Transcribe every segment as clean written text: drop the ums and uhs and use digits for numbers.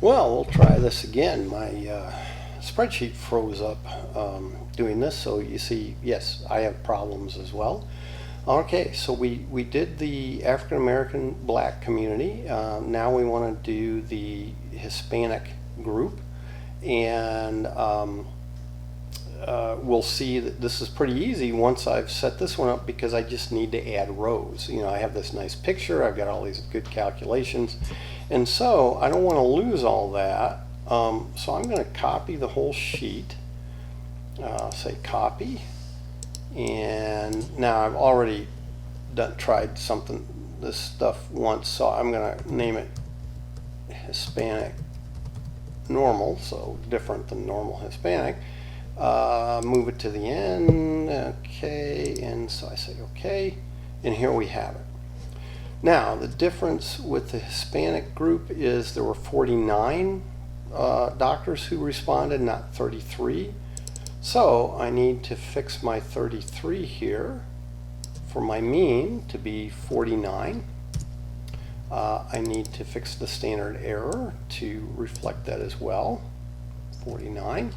Well, we'll try this again. My spreadsheet froze up doing this, so you see, yes, I have problems as well. Okay, so we did the African American black community. Now we want to do the Hispanic group, and we'll see that this is pretty easy once I've set this one up, because I just need to add rows. You know, I have this nice picture, I've got all these good calculations, and so I don't want to lose all that. So I'm going to copy the whole sheet, say copy, and now I've already tried this stuff once, so I'm going to name it Hispanic Normal, so different than normal Hispanic. Move it to the end, okay, and so I say okay, and here we have it. Now the difference with the Hispanic group is there were 49 doctors who responded, not 33. So I need to fix my 33 here for my mean to be 49. I need to fix the standard error to reflect that as well, 49.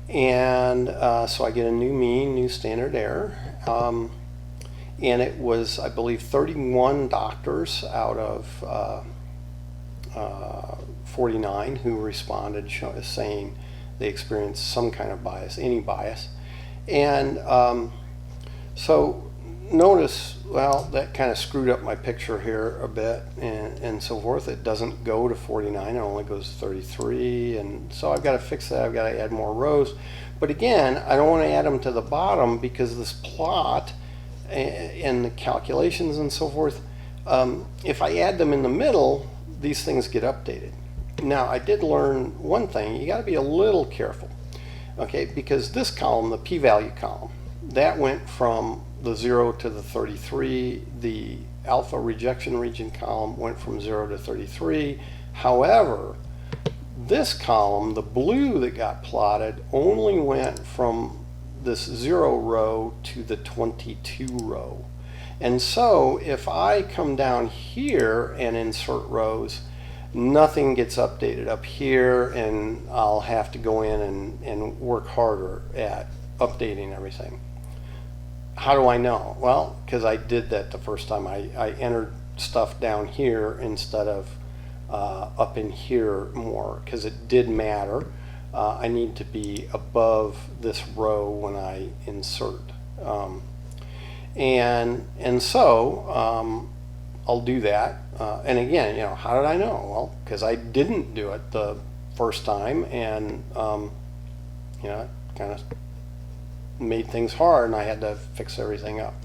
And so I get a new mean, new standard error. And it was, I believe, 31 doctors out of 49 who responded saying they experienced some kind of bias, any bias. And so notice, well, that kind of screwed up my picture here a bit and so forth. It doesn't go to 49, it only goes to 33, and so I've got to fix that. I've got to add more rows. But again, I don't want to add them to the bottom, because this plot and the calculations and so forth, if I add them in the middle, these things get updated. Now, I did learn one thing. You got to be a little careful, okay, because this column, the p-value column, that went from the 0 to the 33. The alpha rejection region column went from 0 to 33. However, this column, the blue that got plotted, only went from this 0 row to the 22 row. And so if I come down here and insert rows, nothing gets updated up here, and I'll have to go in and work harder at updating everything. How do I know? Well, because I did that the first time. I entered stuff down here instead of up in here more, because it did matter. I need to be above this row when I insert. And so I'll do that. And again, you know, how did I know? Well, because I didn't do it the first time, and you know, it kind of made things hard, and I had to fix everything up.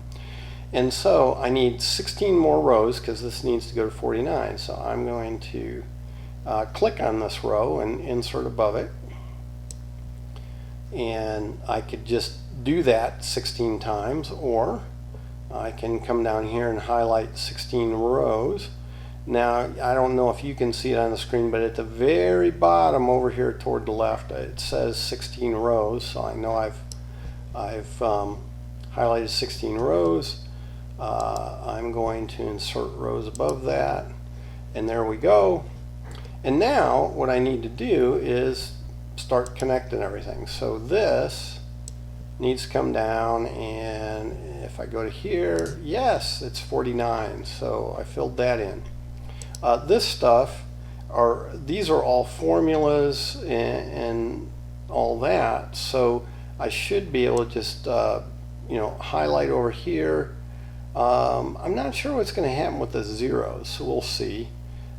And so I need 16 more rows, because this needs to go to 49. So I'm going to click on this row and insert above it. And I could just do that 16 times, or I can come down here and highlight 16 rows. Now, I don't know if you can see it on the screen, but at the very bottom over here toward the left, it says 16 rows. So I know I've highlighted 16 rows. I'm going to insert rows above that, and there we go. And now what I need to do is start connecting everything. So this needs to come down, and if I go to here, yes, it's 49, so I filled that in. This stuff these are all formulas and all that, so I should be able to just you know, highlight over here. I'm not sure what's going to happen with the zeros, so we'll see.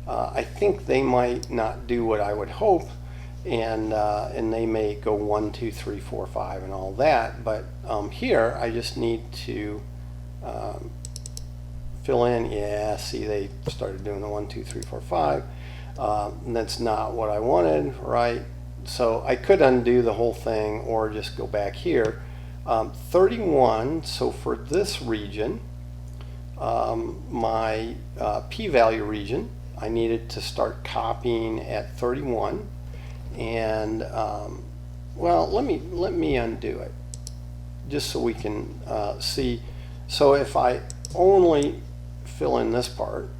I think they might not do what I would hope, and they may go 1, 2, 3, 4, 5 and all that, but here I just need to fill in. Yeah, see, they started doing the 1, 2, 3, 4, 5. That's not what I wanted, right? So I could undo the whole thing or just go back here. 31, so for this region, my p-value region, I needed to start copying at 31, and well, let me undo it just so we can see. So if I only fill in this part,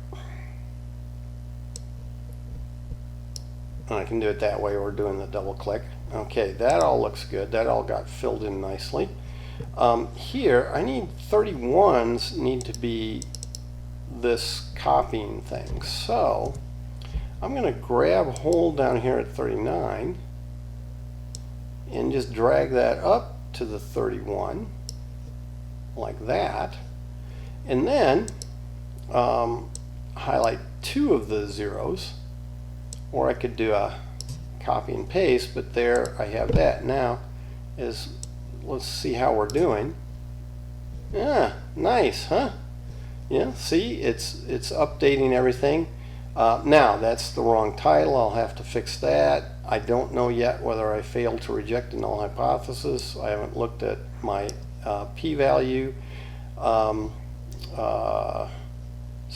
And I can do it that way or doing the double click. Okay, that all looks good. That all got filled in nicely. Here, I need 31s need to be this copying thing. So I'm going to grab hold down here at 39 and just drag that up to the 31 like that. And then highlight 2 of the zeros, or I could do a copy and paste, but there I have that. Now let's see how we're doing. Yeah, nice, huh? Yeah, see, it's updating everything. Now that's the wrong title. I'll have to fix that. I don't know yet whether I failed to reject a null hypothesis. I haven't looked at my p-value. So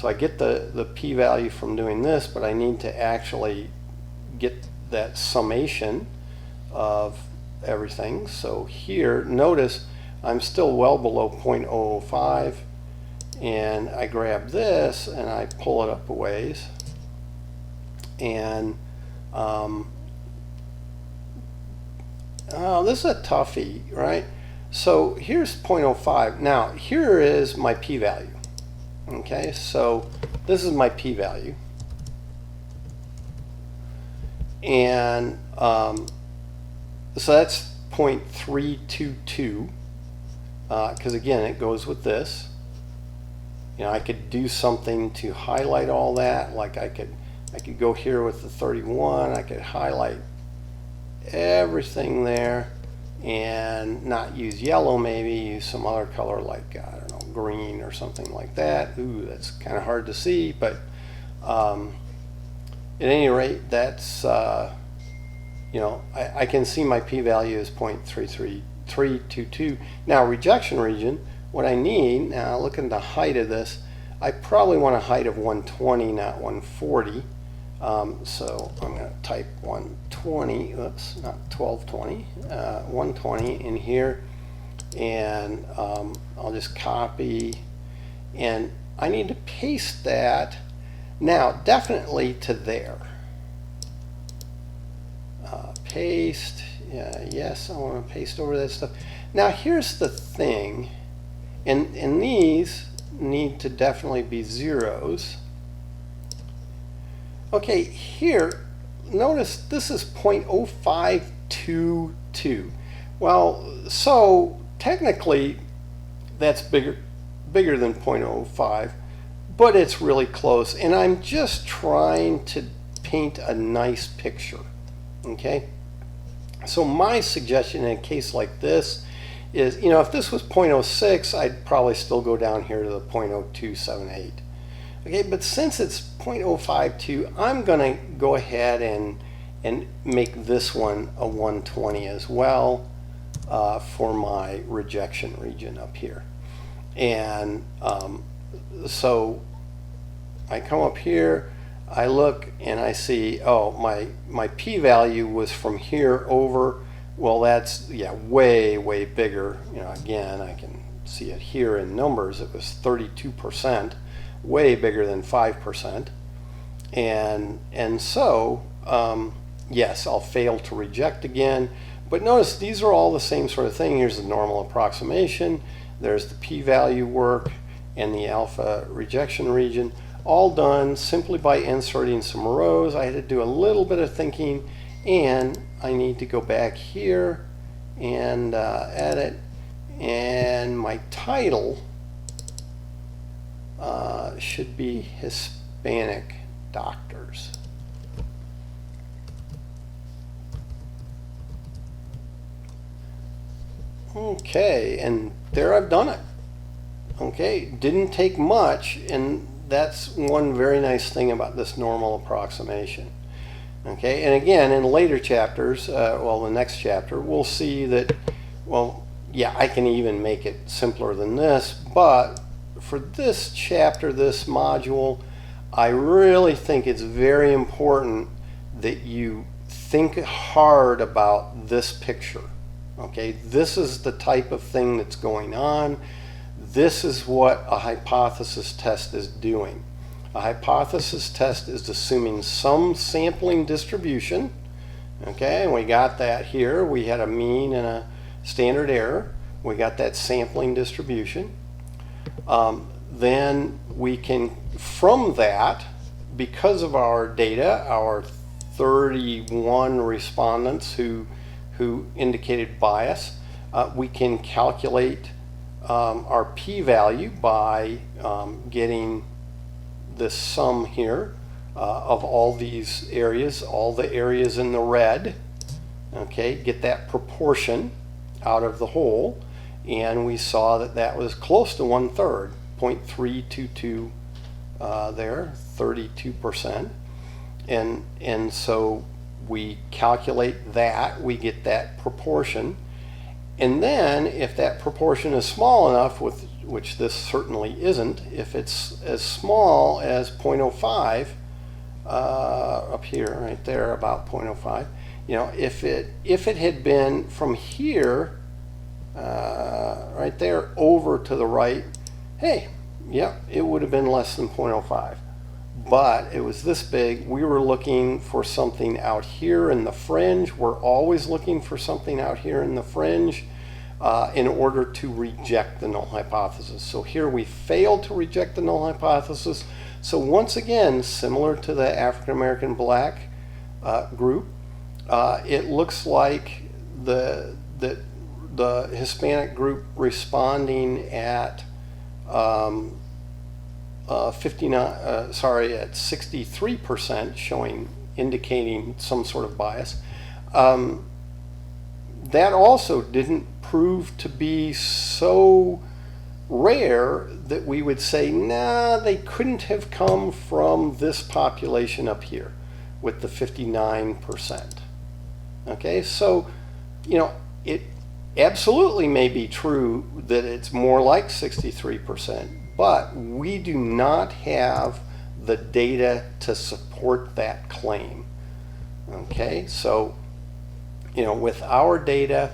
I get the p-value from doing this, but I need to actually get that summation of everything. So here, notice I'm still well below 0.005, and I grab this and I pull it up a ways, and oh, this is a toughie, right? So here's 0.05. Now here is my p-value. Okay, so this is my p-value, and so that's 0.322, because again it goes with this. You know, I could do something to highlight all that, like I could go here with the 31, I could highlight everything there and not use yellow, maybe use some other color like, I don't know, green or something like that. Ooh, that's kind of hard to see, but at any rate, that's you know, I can see my p-value is 0.33322. Now rejection region, what I need, now look at the height of this, I probably want a height of 120, not 140. So I'm going to type 120, oops, not 1220, 120 in here, and I'll just copy, and I need to paste that now definitely to there. Paste, yes, I want to paste over that stuff. Now here's the thing, and these need to definitely be zeros. Okay, here, notice this is 0.0522. Well, so technically that's bigger than 0.05, but it's really close, and I'm just trying to paint a nice picture. Okay, so my suggestion in a case like this is, you know, if this was 0.06, I'd probably still go down here to the 0.0278. Okay, but since it's 0.052, I'm going to go ahead and make this one a 120 as well for my rejection region up here. And so I come up here, I look and I see, oh, my p-value was from here over. Well, that's, yeah, way bigger. You know, again, I can see it here in numbers. It was 32%. Way bigger than 5%, and so yes, I'll fail to reject again, but notice these are all the same sort of thing. Here's the normal approximation, there's the p-value work and the alpha rejection region, all done simply by inserting some rows. I had to do a little bit of thinking, and I need to go back here and edit, and my title should be Hispanic doctors. Okay, and there I've done it. Okay, didn't take much, and that's one very nice thing about this normal approximation. Okay, and again, in later chapters, well, the next chapter, we'll see that, well, yeah, I can even make it simpler than this, but for this chapter, this module, I really think it's very important that you think hard about this picture. Okay, this is the type of thing that's going on. This is what a hypothesis test is doing. A hypothesis test is assuming some sampling distribution. Okay, and we got that here. We had a mean and a standard error. We got that sampling distribution. Then we can, from that, because of our data, our 31 respondents who indicated bias, we can calculate our p-value by getting this sum here of all these areas, all the areas in the red. Okay, get that proportion out of the whole, and we saw that that was close to 1/3, 0.322 there, 32%. And so we calculate that, we get that proportion. And then if that proportion is small enough, which this certainly isn't, if it's as small as 0.05, up here, right there, about 0.05, you know, if it had been from here, right there, over to the right, hey, yep, it would have been less than 0.05. But it was this big. We were looking for something out here in the fringe. We're always looking for something out here in the fringe in order to reject the null hypothesis. So here we failed to reject the null hypothesis. So once again, similar to the African American black group, it looks like the Hispanic group responding at 63%, indicating some sort of bias. That also didn't prove to be so rare that we would say, nah, they couldn't have come from this population up here with the 59%. Okay, so, you know, it absolutely may be true that it's more like 63%, but we do not have the data to support that claim. Okay, so, you know, with our data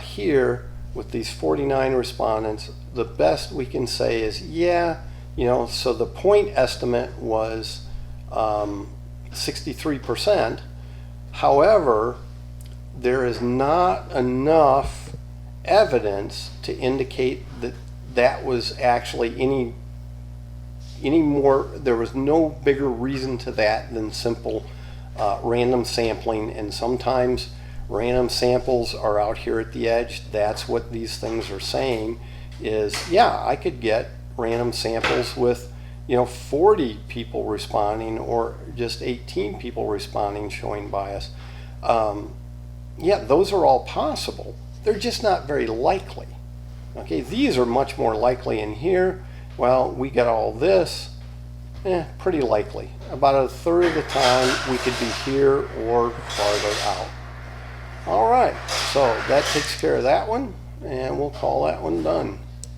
here, with these 49 respondents, the best we can say is, yeah, you know, so the point estimate was 63%. However, there is not enough evidence to indicate that that was actually any more, there was no bigger reason to that than simple random sampling. And sometimes random samples are out here at the edge. That's what these things are saying is, yeah, I could get random samples with, you know, 40 people responding or just 18 people responding showing bias. Yeah, those are all possible. They're just not very likely. Okay, these are much more likely in here. Well, we got all this, pretty likely. About 1/3 of the time we could be here or farther out. All right, so that takes care of that one, and we'll call that one done.